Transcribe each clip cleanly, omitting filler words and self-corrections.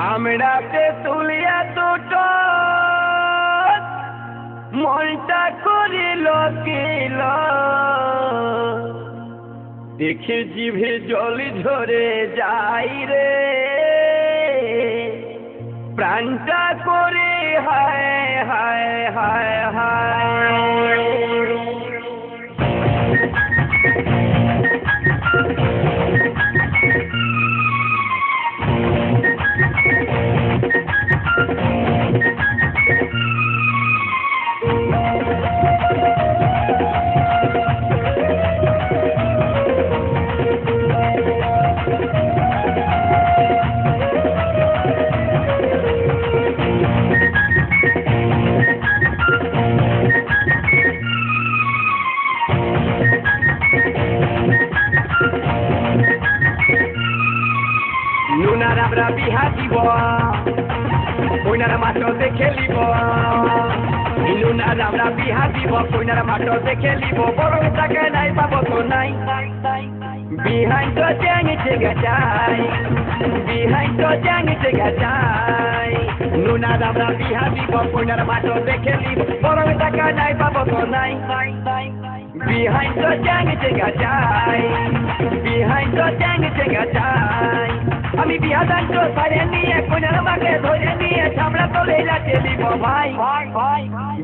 আমরাতে তুলিয়া দুটো মনটা করিল কিল দেখে জিভে জল ঝরে যাই রে প্রাণটা করে হায় হায় হায় হায় নুনার আমরা বিহা দিব কইনার মাঠতে খেলিব নুনার আমরা বিহা দিব কইনার মাঠতে খেলিব বরং টাকা নাই পাবো তো নাই বিহাইন্ড তো জানিতে গাছাই বিহাইন্ড তো জানিতে গাছাই নুনার আমরা বিহা দিব কইনার মাঠতে খেলিব বরং টাকা নাই পাবো তো নাই বিহাইন্ড তো জানিতে গাছাই বিহাইন্ড তো জানিতে গাছাই আমি বিহা দান্ত সারে নিয়ে কইনার মাকে ধরে নিয়ে চামড়া তোলে লাটে দিব ভাই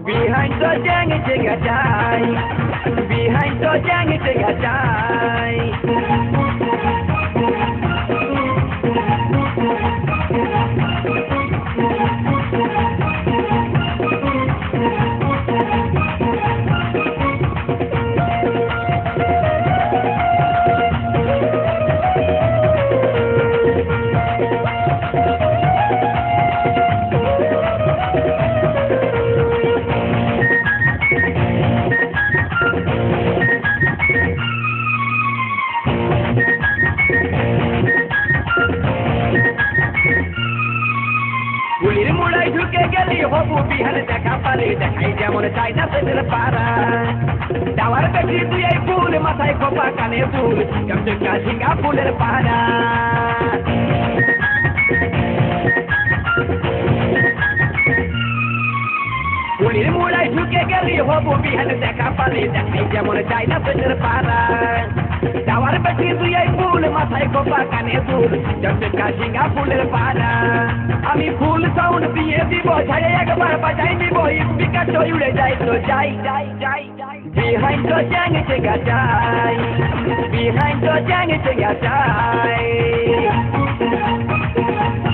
বিহাইন্ড তো জানিতে গাছাই বিহাইন্ড তো জানিতে গাছাই পুলির মুড়াই ঢুকে গেলি হবু বিহানে দেখা পালি দেখাই যেমন চাইনা সেদের পাড়া ডাওয়ার বেশি তুই এই ফুল মাথায় খোপা কানে ফুল চমচকা ঝিঙ্গা ফুলের পাড়া পুলির মুড়াই ঢুকে গেলি হবু বিহানে দেখা পালি দেখাই যেমন চাইনা সেদের পাড়া ডাওয়ার বেশি তুই এই ফুল মাথায় খোপা কানে ফুল চমচকা ঝিঙ্গা ফুলের পাড়া আমি ফুল সাউন্ড দিয়ে দিব ঝাড়ে একবার বাজাই দিব স্পিকার তো উড়ে যাই তো যাই বিহাইন্ড তো জানিতে গাছাই বিহাইন্ড তো জানিতে গাছাই